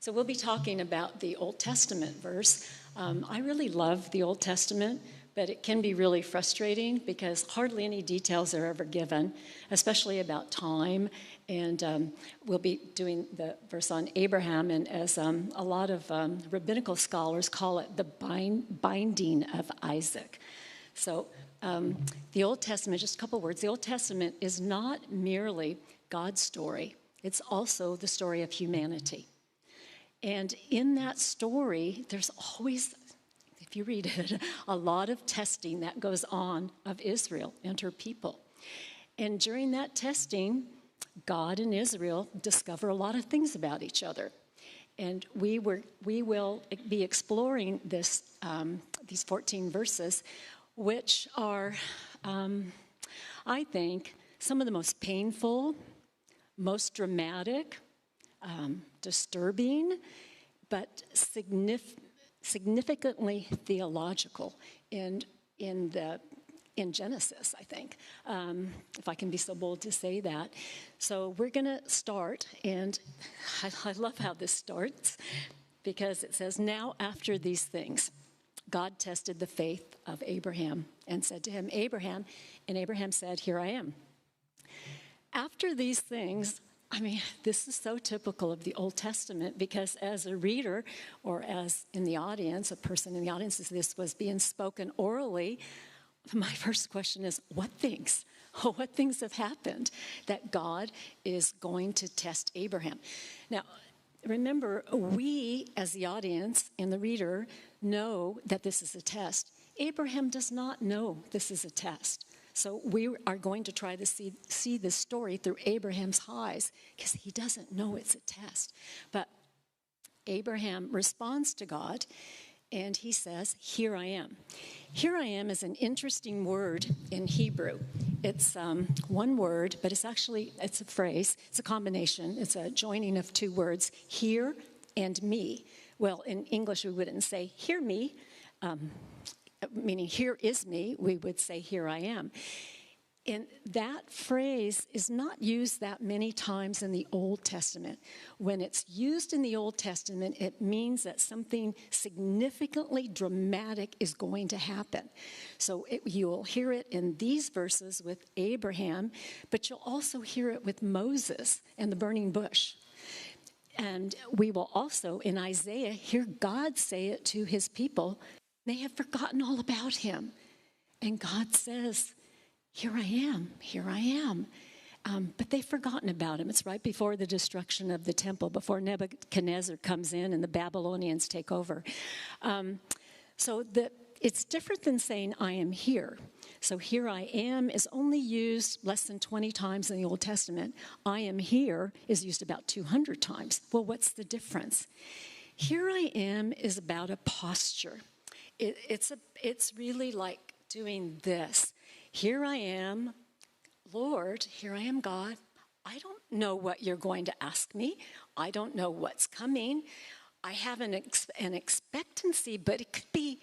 So we'll be talking about the Old Testament verse. I really love the Old Testament, but it can be really frustrating because hardly any details are ever given, especially about time. And we'll be doing the verse on Abraham, and as a lot of rabbinical scholars call it, the binding of Isaac. So the Old Testament, just a couple words, the Old Testament is not merely God's story. It's also the story of humanity. And in that story, there's always, if you read it, a lot of testing that goes on of Israel and her people. And during that testing, God and Israel discover a lot of things about each other. And we will be exploring these 14 verses, which are, I think, some of the most painful, most dramatic, disturbing, but significantly theological in Genesis, I think, if I can be so bold to say that. So we're going to start, and I love how this starts, because it says, "Now after these things, God tested the faith of Abraham and said to him, 'Abraham,' and Abraham said, 'Here I am.'" After these things, I mean, this is so typical of the Old Testament, because as a reader or as in the audience, a person in the audience, as this was being spoken orally, my first question is, what things? What things have happened that God is going to test Abraham? Now, remember, we as the audience and the reader know that this is a test. Abraham does not know this is a test. So we are going to try to see this story through Abraham's eyes, because he doesn't know it's a test. But Abraham responds to God, and he says, "Here I am." Here I am is an interesting word in Hebrew. It's one word, but it's a phrase. It's a combination. It's a joining of two words, here and me. Well, in English, we wouldn't say, "Hear me," meaning "here is me." We would say, "Here I am." And that phrase is not used that many times in the Old Testament. When it's used in the Old Testament, it means that something significantly dramatic is going to happen. So you'll hear it in these verses with Abraham, but you'll also hear it with Moses and the burning bush. And we will also, in Isaiah, hear God say it to his people. They have forgotten all about him. And God says, "Here I am, here I am." But they've forgotten about him. It's right before the destruction of the temple, before Nebuchadnezzar comes in and the Babylonians take over. It's different than saying, "I am here." So "here I am" is only used less than 20 times in the Old Testament. "I am here" is used about 200 times. Well, what's the difference? "Here I am" is about a posture. It's really like doing this. "Here I am, Lord, here I am, God. I don't know what you're going to ask me. I don't know what's coming. I have an expectancy, but it could be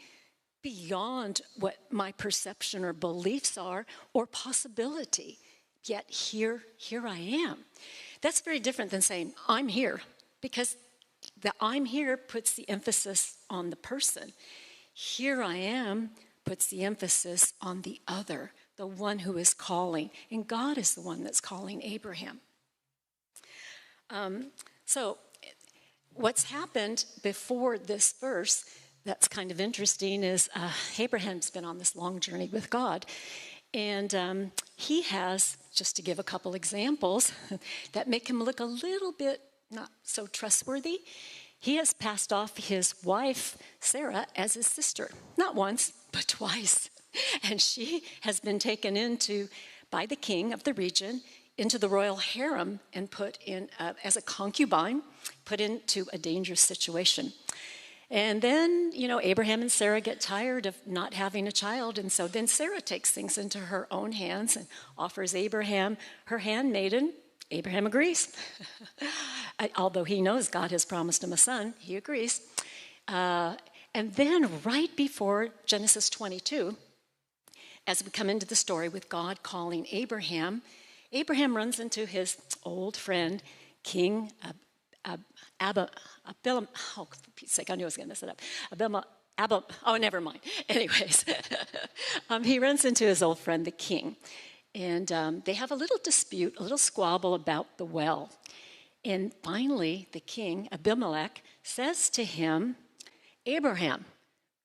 beyond what my perception or beliefs are or possibility. Yet here I am." That's very different than saying, "I'm here," because the "I'm here" puts the emphasis on the person. "Here I am" puts the emphasis on the other, the one who is calling. And God is the one that's calling Abraham. So what's happened before this verse that's kind of interesting is Abraham's been on this long journey with God. And he has, just to give a couple examples that make him look a little bit not so trustworthy, he has passed off his wife, Sarah, as his sister. Not once, but twice. And she has been taken by the king of the region into the royal harem and put in, as a concubine, put into a dangerous situation. And then, Abraham and Sarah get tired of not having a child. And so then Sarah takes things into her own hands and offers Abraham her handmaiden. Abraham agrees. Although he knows God has promised him a son, he agrees. And then right before Genesis 22, as we come into the story with God calling Abraham, Abraham runs into his old friend, King oh, for Pete's sake, I knew I was going to mess it up. Oh, never mind. Anyways, he runs into his old friend, the king, and they have a little dispute, a little squabble about the well. And finally, the king, Abimelech, says to him, Abraham,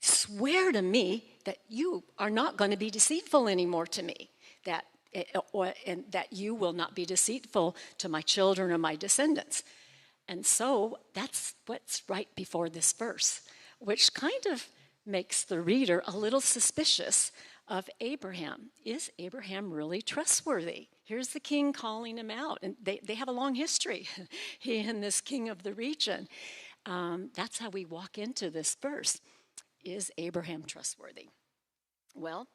swear to me that you are not going to be deceitful anymore to me, and that you will not be deceitful to my children or my descendants. And so that's what's right before this verse, which kind of makes the reader a little suspicious of Abraham. Is Abraham really trustworthy? Here's the king calling him out, and they have a long history, he and this king of the region. That's how we walk into this verse. Is Abraham trustworthy? Well,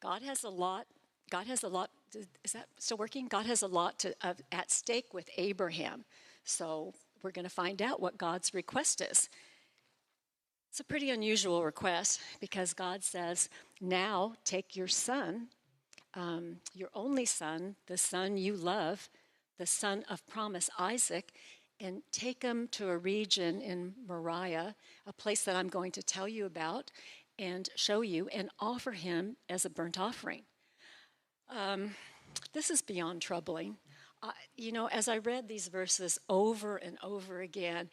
God has a lot, is that still working? God has a lot at stake with Abraham. So we're going to find out what God's request is. It's a pretty unusual request because God says, now take your son, your only son, the son you love, the son of promise, Isaac, and take him to a region in Moriah, a place that I'm going to tell you about and show you, and offer him as a burnt offering. This is beyond troubling. As I read these verses over and over again,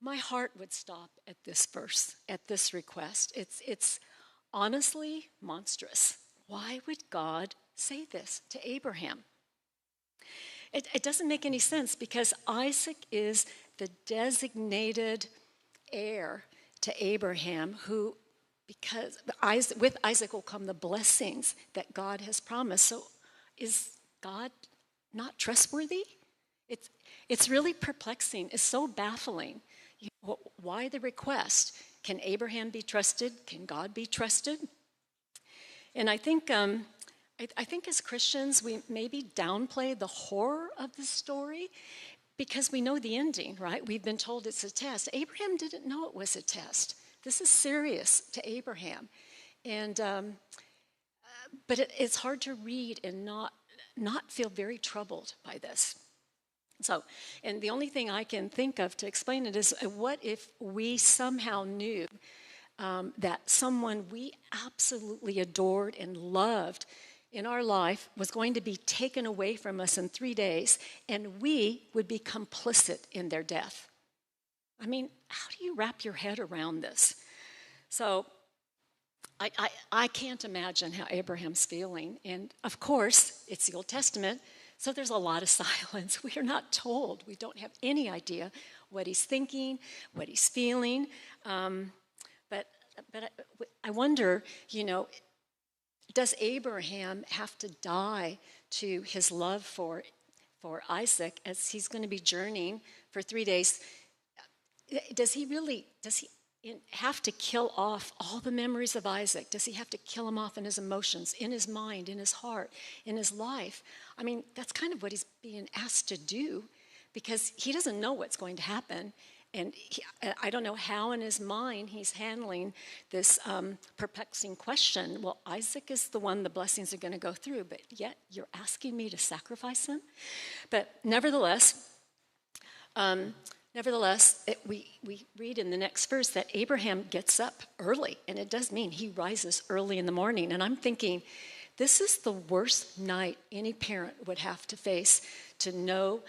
my heart would stop at this verse, at this request. It's honestly monstrous. Why would God say this to Abraham? It doesn't make any sense because Isaac is the designated heir to Abraham, because with Isaac will come the blessings that God has promised. So is God not trustworthy? It's really perplexing. It's so baffling. Why the request? Can Abraham be trusted? Can God be trusted? And I think as Christians, we maybe downplay the horror of the story because we know the ending, right? We've been told it's a test. Abraham didn't know it was a test. This is serious to Abraham. And but it's hard to read and not feel very troubled by this. So, and the only thing I can think of to explain it is, what if we somehow knew that someone we absolutely adored and loved in our life was going to be taken away from us in 3 days, and we would be complicit in their death? I mean, how do you wrap your head around this? So I can't imagine how Abraham's feeling. And of course, it's the Old Testament, so there's a lot of silence. We are not told. We don't have any idea what he's thinking, what he's feeling. But I wonder, does Abraham have to die to his love for Isaac as he's going to be journeying for 3 days? Does he have to kill off all the memories of Isaac? Does he have to kill him off in his emotions, in his mind, in his heart, in his life? I mean, that's kind of what he's being asked to do because he doesn't know what's going to happen. And I don't know how in his mind he's handling this perplexing question. Well, Isaac is the one the blessings are going to go through, but yet you're asking me to sacrifice him? But nevertheless, we read in the next verse that Abraham gets up early, and it does mean he rises early in the morning. And I'm thinking, this is the worst night any parent would have to face, to know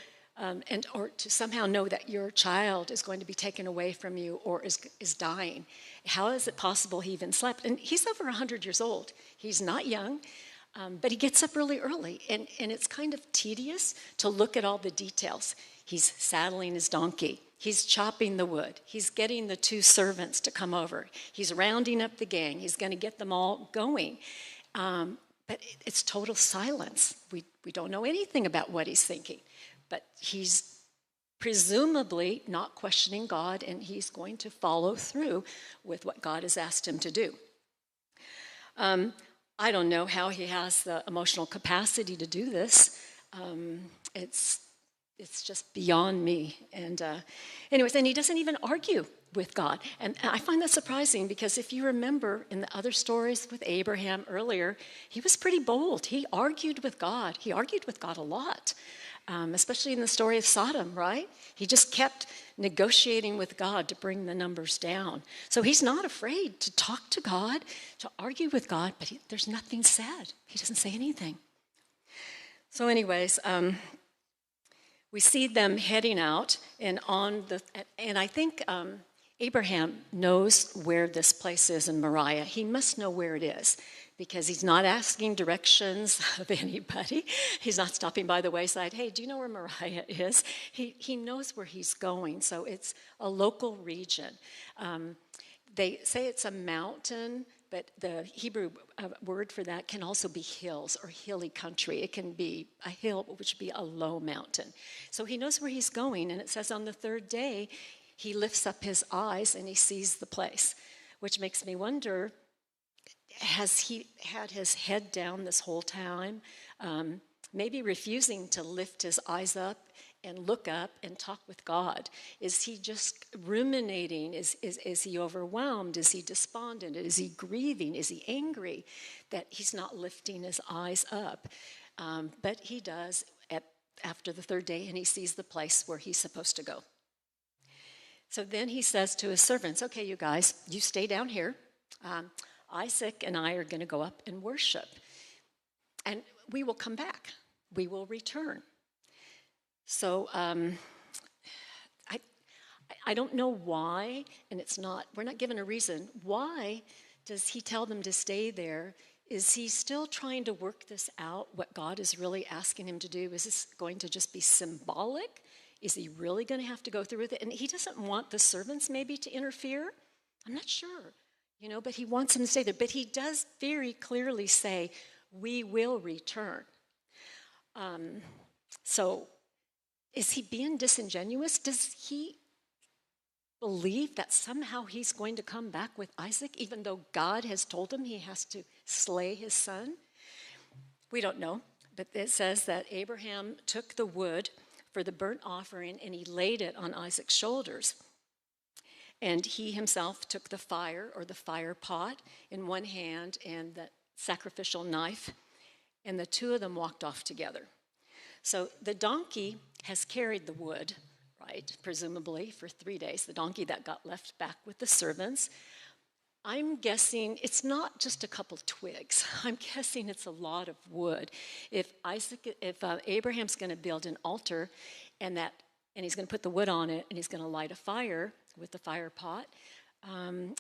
or to somehow know that your child is going to be taken away from you or is dying. How is it possible he even slept? And he's over 100 years old. He's not young, but he gets up really early. And it's kind of tedious to look at all the details. He's saddling his donkey. He's chopping the wood. He's getting the 2 servants to come over. He's rounding up the gang. He's going to get them all going. But it's total silence. We don't know anything about what he's thinking. But he's presumably not questioning God, and he's going to follow through with what God has asked him to do. I don't know how he has the emotional capacity to do this. It's just beyond me. And anyways, and he doesn't even argue with God. And I find that surprising because if you remember in the other stories with Abraham earlier, he was pretty bold. He argued with God. He argued with God a lot. especially in the story of Sodom, right? He just kept negotiating with God to bring the numbers down. So he's not afraid to talk to God, to argue with God, but there's nothing said. He doesn't say anything. So anyways, we see them heading out and I think Abraham knows where this place is in Moriah. He must know where it is because he's not asking directions of anybody. He's not stopping by the wayside. Hey, do you know where Moriah is? He knows where he's going, so it's a local region. They say it's a mountain, but the Hebrew word for that can also be hills or hilly country. It can be a hill, which would be a low mountain. So he knows where he's going, and it says on the third day, he lifts up his eyes and he sees the place, which makes me wonder, has he had his head down this whole time, maybe refusing to lift his eyes up and look up and talk with God? Is he just ruminating? Is he overwhelmed? Is he despondent? Is he grieving? Is he angry that he's not lifting his eyes up? But he does after the third day, and he sees the place where he's supposed to go. So then he says to his servants, okay, you guys, you stay down here. Isaac and I are going to go up and worship. And we will come back. We will return. So I don't know why, and we're not given a reason. Why does he tell them to stay there? Is he still trying to work this out, what God is really asking him to do? Is this going to just be symbolic? Is he really going to have to go through with it? And he doesn't want the servants maybe to interfere. I'm not sure, but he wants them to stay there. But he does very clearly say, we will return. So is he being disingenuous? Does he believe that somehow he's going to come back with Isaac, even though God has told him he has to slay his son? We don't know, but it says that Abraham took the wood for the burnt offering, and he laid it on Isaac's shoulders. And he himself took the fire, or the fire pot, in one hand and the sacrificial knife, and the two of them walked off together. So the donkey has carried the wood, right, presumably for 3 days, the donkey that got left back with the servants. I'm guessing it's not just a couple twigs. I'm guessing it's a lot of wood. If Abraham's going to build an altar and he's going to put the wood on it and he's going to light a fire with the fire pot,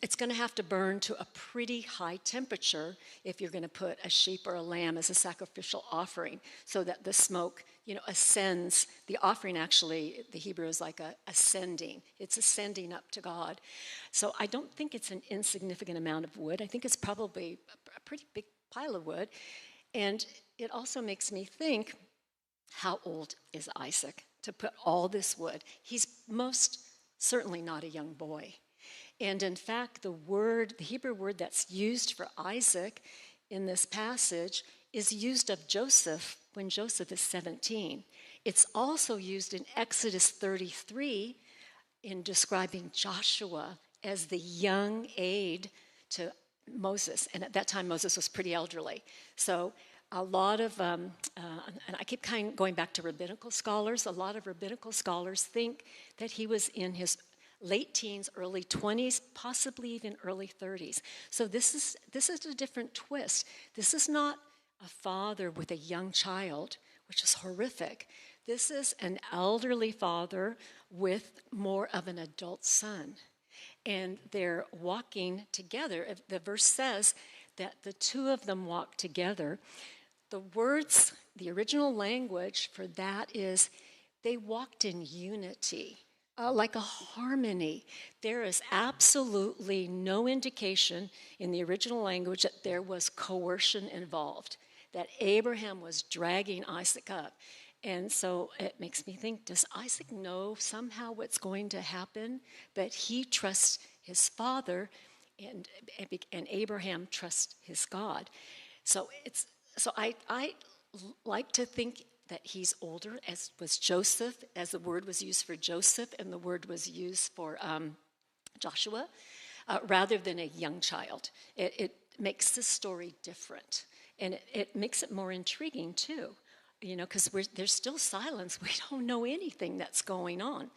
it's going to have to burn to a pretty high temperature if you're going to put a sheep or a lamb as a sacrificial offering, so that the smoke, ascends. The offering actually, the Hebrew is like ascending. It's ascending up to God. So I don't think it's an insignificant amount of wood. I think it's probably a pretty big pile of wood. And it also makes me think, how old is Isaac to put all this wood? He's most certainly not a young boy. And in fact, the Hebrew word that's used for Isaac in this passage is used of Joseph when Joseph is 17. It's also used in Exodus 33 in describing Joshua as the young aide to Moses. And at that time, Moses was pretty elderly. So a lot of, and I keep kind of going back to rabbinical scholars, a lot of rabbinical scholars think that he was in his late teens, early 20s, possibly even early 30s. So this is a different twist. This is not a father with a young child, which is horrific. This is an elderly father with more of an adult son. And they're walking together. The verse says that the two of them walk together. The words, the original language for that is they walked in unity. Like a harmony. There is absolutely no indication in the original language that there was coercion involved, that Abraham was dragging Isaac up. And so it makes me think, does Isaac know somehow what's going to happen? But he trusts his father, and Abraham trusts his God. So I like to think that he's older, as was Joseph, as the word was used for Joseph and the word was used for Joshua, rather than a young child. It makes the story different, and it makes it more intriguing, too. because there's still silence. We don't know anything that's going on.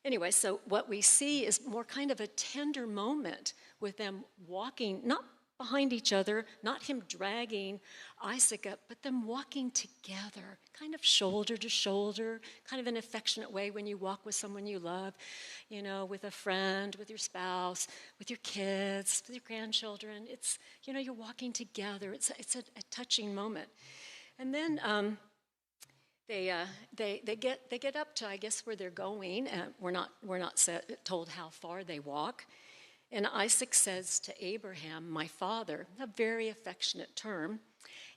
Anyway, so what we see is more kind of a tender moment with them walking, not behind each other, not him dragging Isaac up, but them walking together, kind of shoulder to shoulder, kind of an affectionate way when you walk with someone you love, with a friend, with your spouse, with your kids, with your grandchildren. It's, you're walking together. It's a touching moment. And then they get up to, I guess, where they're going. We're not told how far they walk. And Isaac says to Abraham, my father, a very affectionate term.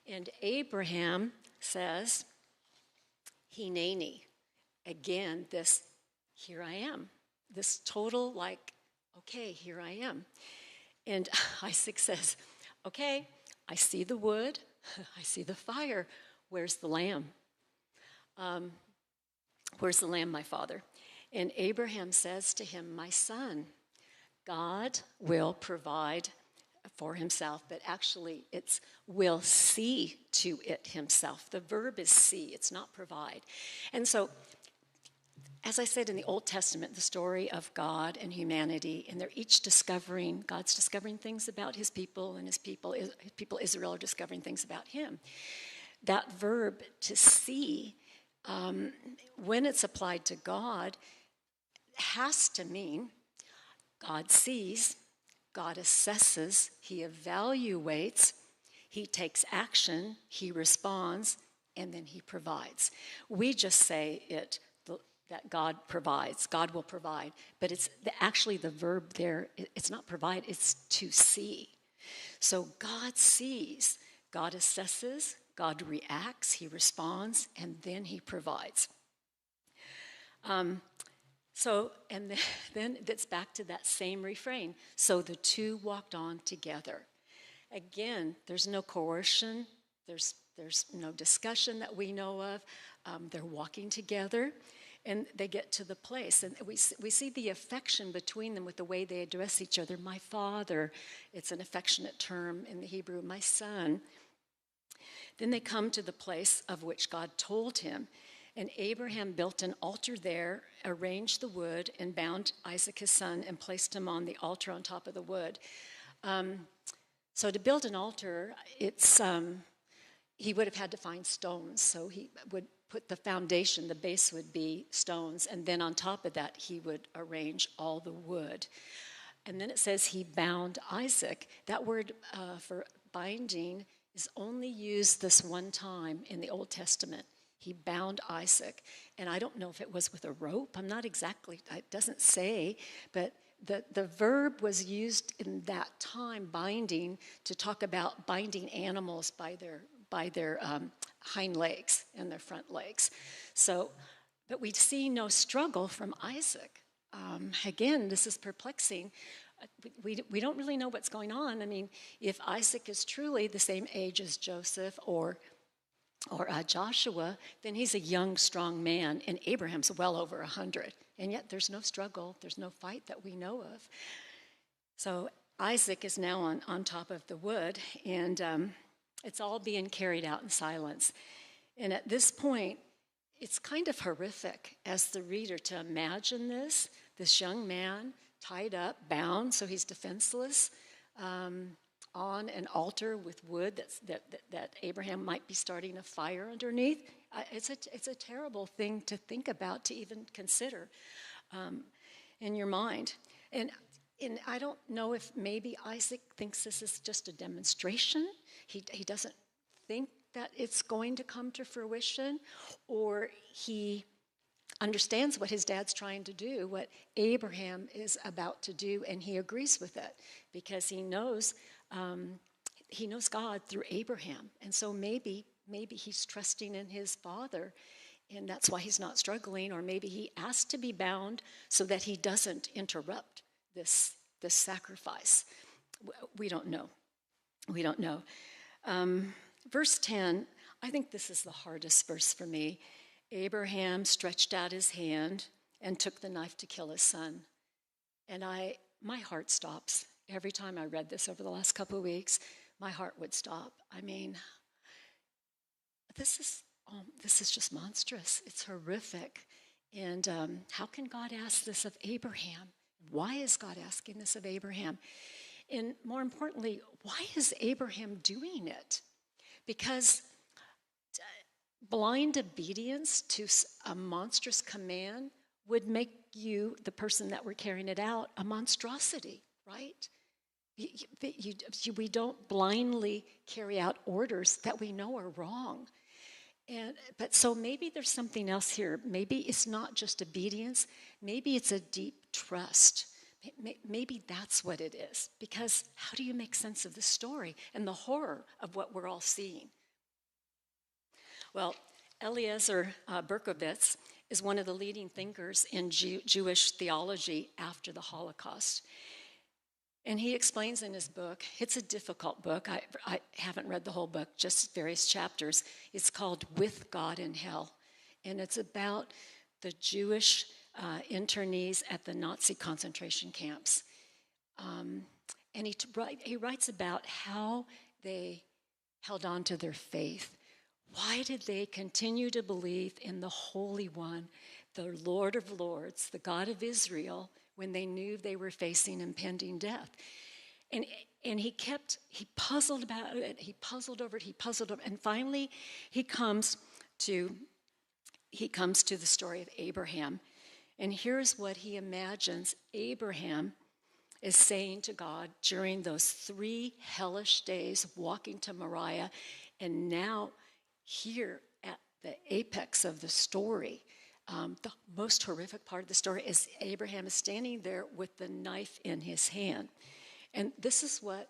And Abraham says, Hineni. Again, this, here I am. This total, okay, here I am. And Isaac says, okay, I see the wood, I see the fire. Where's the lamb? Where's the lamb, my father? And Abraham says to him, my son, God will provide for himself, but actually it's will see to it himself. The verb is see, it's not provide. And so, as I said in the Old Testament, the story of God and humanity, and they're each God's discovering things about his people, and his people Israel are discovering things about him. That verb to see, when it's applied to God, has to mean God sees, God assesses, he evaluates, he takes action, he responds, and then he provides. We just say that God provides, God will provide, but it's actually the verb there, it's not provide, it's to see. So God sees, God assesses, God reacts, he responds, and then he provides. Then it's back to that same refrain. So the two walked on together. Again, there's no coercion. There's no discussion that we know of. They're walking together, and they get to the place. And we see the affection between them with the way they address each other. My father, it's an affectionate term in the Hebrew, my son. Then they come to the place of which God told him. And Abraham built an altar there, arranged the wood, and bound Isaac his son and placed him on the altar on top of the wood. So to build an altar, he would have had to find stones. So he would put the foundation, the base would be stones, and then on top of that, he would arrange all the wood. And then it says he bound Isaac. That word for binding is only used this one time in the Old Testament. He bound Isaac, and I don't know if it was with a rope. I'm not exactly, it doesn't say, but the verb was used in that time, binding, to talk about binding animals by their hind legs and their front legs. So, but we see no struggle from Isaac. Again, this is perplexing. We don't really know what's going on. I mean, if Isaac is truly the same age as Joseph or Joshua, then he's a young, strong man, and Abraham's well over 100. And yet there's no struggle, there's no fight that we know of. So Isaac is now on top of the wood, and it's all being carried out in silence. And at this point, it's kind of horrific as the reader to imagine this young man tied up, bound, so he's defenseless, on an altar with wood that Abraham might be starting a fire underneath. It's a terrible thing to think about, to even consider in your mind. And I don't know if maybe Isaac thinks this is just a demonstration. He doesn't think that it's going to come to fruition, or he understands what his dad's trying to do, what Abraham is about to do, and he agrees with it because he knows God through Abraham. And so maybe he's trusting in his father, and that's why he's not struggling, or maybe he asked to be bound so that he doesn't interrupt this sacrifice. We don't know. Verse 10, I think this is the hardest verse for me. Abraham stretched out his hand and took the knife to kill his son. And my heart stops. Every time I read this over the last couple of weeks, my heart would stop. I mean, this is just monstrous. It's horrific. And how can God ask this of Abraham? Why is God asking this of Abraham? And more importantly, why is Abraham doing it? Because blind obedience to a monstrous command would make you, the person that were carrying it out, a monstrosity, right? We don't blindly carry out orders that we know are wrong. But so maybe there's something else here. Maybe it's not just obedience. Maybe it's a deep trust. Maybe that's what it is. Because how do you make sense of this story and the horror of what we're all seeing? Well, Eliezer Berkovitz is one of the leading thinkers in Jewish theology after the Holocaust. And he explains in his book, it's a difficult book. I haven't read the whole book, just various chapters. It's called With God in Hell. And it's about the Jewish internees at the Nazi concentration camps. And he writes about how they held on to their faith. Why did they continue to believe in the Holy One, the Lord of Lords, the God of Israel, when they knew they were facing impending death? And he puzzled about it, he puzzled over it, and finally he comes to the story of Abraham. And here's what he imagines Abraham is saying to God during those 3 hellish days of walking to Moriah, and now here at the apex of the story, the most horrific part of the story is Abraham is standing there with the knife in his hand. And this is what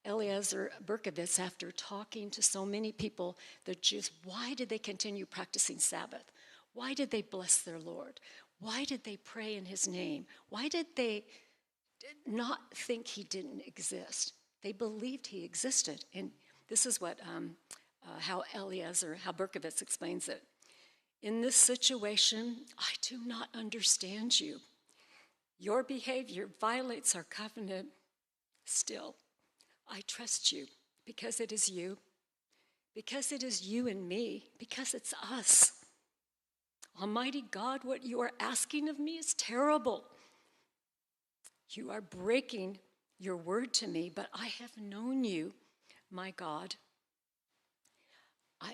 Eliezer Berkovitz, after talking to so many people, the Jews, why did they continue practicing Sabbath? Why did they bless their Lord? Why did they pray in his name? Why did they not think he didn't exist? They believed he existed. And this is what how Berkovitz explains it. In this situation, I do not understand you. Your behavior violates our covenant. Still, I trust you because it is you. Because it is you and me. Because it's us. Almighty God, what you are asking of me is terrible. You are breaking your word to me, but I have known you, my God.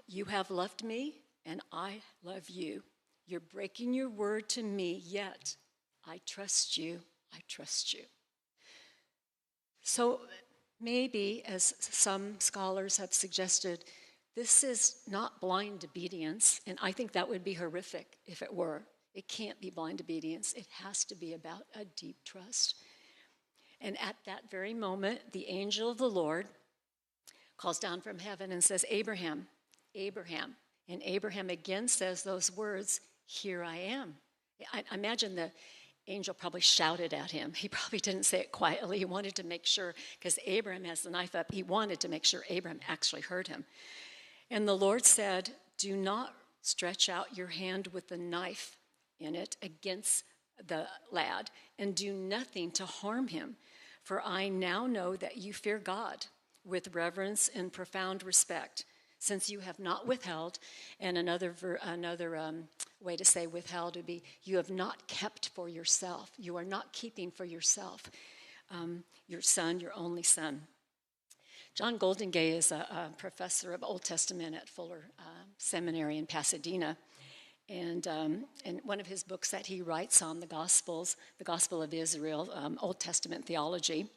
You have loved me, and I love you. You're breaking your word to me, yet I trust you. I trust you. So maybe, as some scholars have suggested, this is not blind obedience, and I think that would be horrific if it were. It can't be blind obedience. It has to be about a deep trust. And at that very moment, the angel of the Lord calls down from heaven and says, Abraham, Abraham. And Abraham again says those words, here I am. I imagine the angel probably shouted at him. He probably didn't say it quietly. He wanted to make sure, because Abraham has the knife up, he wanted to make sure Abraham actually heard him. And the Lord said, do not stretch out your hand with the knife in it against the lad, and do nothing to harm him. For I now know that you fear God with reverence and profound respect, since you have not withheld. And another way to say withheld would be, you have not kept for yourself. You are not keeping for yourself your son, your only son. John Goldingay is a professor of Old Testament at Fuller Seminary in Pasadena. And one of his books that he writes on the Gospels, the Gospel of Israel, Old Testament theology,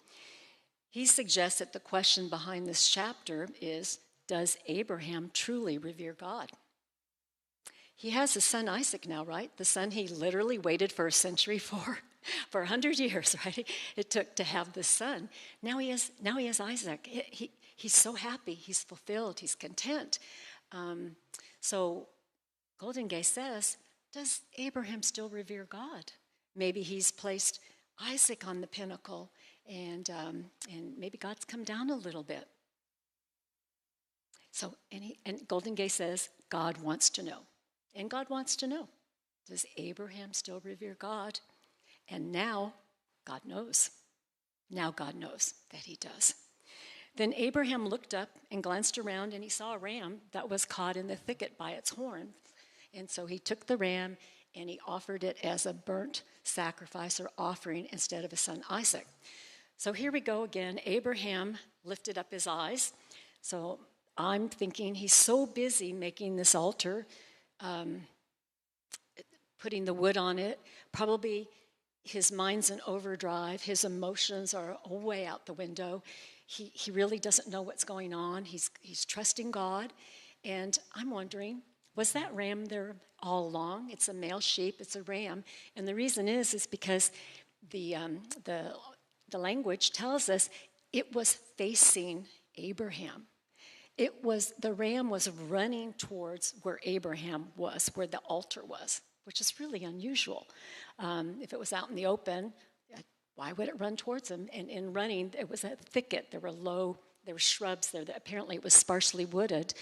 he suggests that the question behind this chapter is, does Abraham truly revere God? He has a son Isaac now, right? The son he literally waited for a century for 100 years, right? It took to have this son. Now he has Isaac. He's so happy. He's fulfilled. He's content. So Goldingay says, does Abraham still revere God? Maybe he's placed Isaac on the pinnacle, and maybe God's come down a little bit. So, and Goldingay says, God wants to know. And God wants to know, does Abraham still revere God? And now God knows. Now God knows that he does. Then Abraham looked up and glanced around, and he saw a ram that was caught in the thicket by its horn. And so he took the ram and he offered it as a burnt sacrifice or offering instead of his son Isaac. So here we go again. Abraham lifted up his eyes. So I'm thinking he's so busy making this altar, putting the wood on it. Probably his mind's in overdrive. His emotions are way out the window. He really doesn't know what's going on. He's trusting God. And I'm wondering, was that ram there all along? It's a male sheep. It's a ram. And the reason is because the language tells us it was facing Abraham. The ram was running towards where Abraham was, where the altar was, which is really unusual. If it was out in the open, why would it run towards him? And in running, it was a thicket. There were shrubs there. Apparently it was sparsely wooded,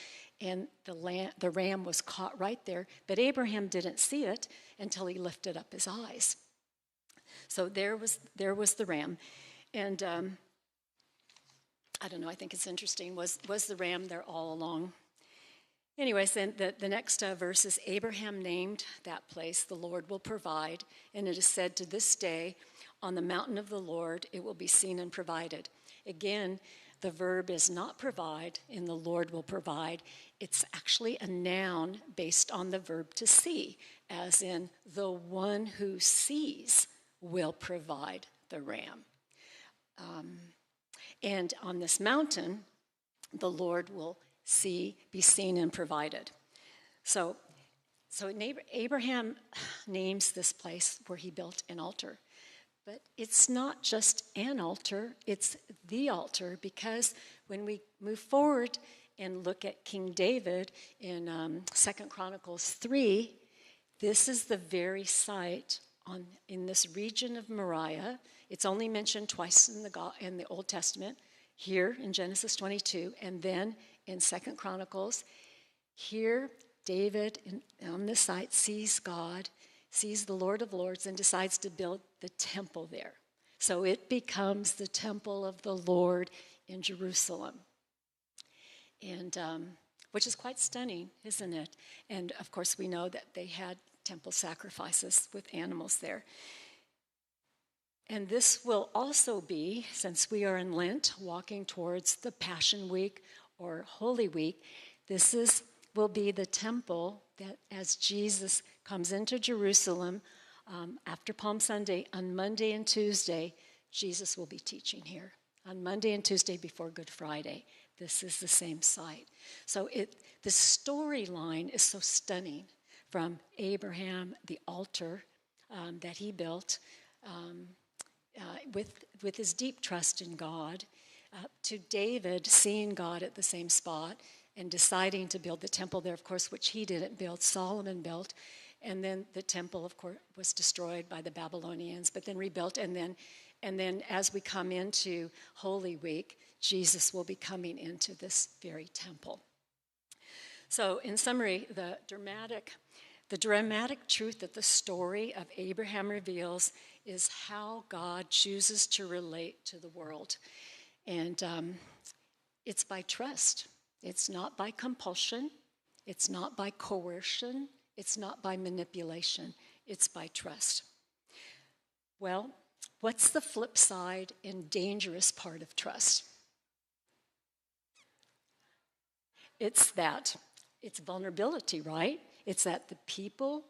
and the ram was caught right there. But Abraham didn't see it until he lifted up his eyes. So there was the ram. And I don't know, I think it's interesting. Was the ram there all along? Anyways, then the next verse is, Abraham named that place, the Lord will provide. And it is said to this day, on the mountain of the Lord, it will be seen and provided. Again, the verb is not provide in the Lord will provide. It's actually a noun based on the verb to see, as in the one who sees will provide the ram. And on this mountain, the Lord will be seen and provided. So Abraham names this place where he built an altar. But it's not just an altar, it's the altar, because when we move forward and look at King David in 2 Chronicles 3, this is the very site in this region of Moriah. It's only mentioned twice in the Old Testament, here in Genesis 22, and then in 2 Chronicles. Here, David on this site sees God, sees the Lord of Lords, and decides to build the temple there. So it becomes the temple of the Lord in Jerusalem, and which is quite stunning, isn't it? And of course, we know that they had temple sacrifices with animals there. And this will also be, since we are in Lent, walking towards the Passion Week or Holy Week, will be the temple that as Jesus comes into Jerusalem after Palm Sunday, on Monday and Tuesday, Jesus will be teaching here. On Monday and Tuesday before Good Friday, this is the same site. So the storyline is so stunning, from Abraham, the altar that he built, with his deep trust in God, to David seeing God at the same spot and deciding to build the temple there, of course, which he didn't build, Solomon built. And then the temple, of course, was destroyed by the Babylonians, but then rebuilt. And then as we come into Holy Week, Jesus will be coming into this very temple. So in summary, the dramatic truth that the story of Abraham reveals is how God chooses to relate to the world. And it's by trust. It's not by compulsion. It's not by coercion. It's not by manipulation. It's by trust. Well, what's the flip side and dangerous part of trust? It's vulnerability, right? It's that the people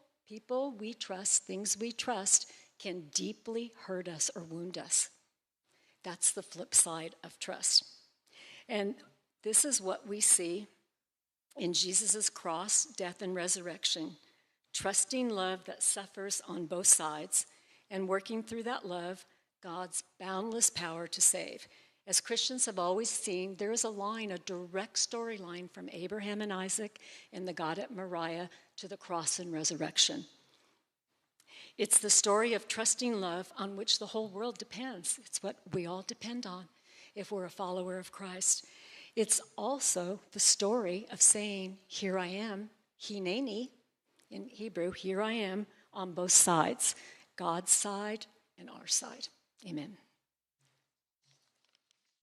we trust, things we trust, can deeply hurt us or wound us. That's the flip side of trust. And this is what we see in Jesus' cross, death, and resurrection. Trusting love that suffers on both sides, and working through that love, God's boundless power to save. As Christians have always seen, there is a direct storyline from Abraham and Isaac and the God at Moriah to the cross and resurrection. It's the story of trusting love on which the whole world depends. It's what we all depend on if we're a follower of Christ. It's also the story of saying, here I am, hineni, in Hebrew, here I am, on both sides, God's side and our side. Amen.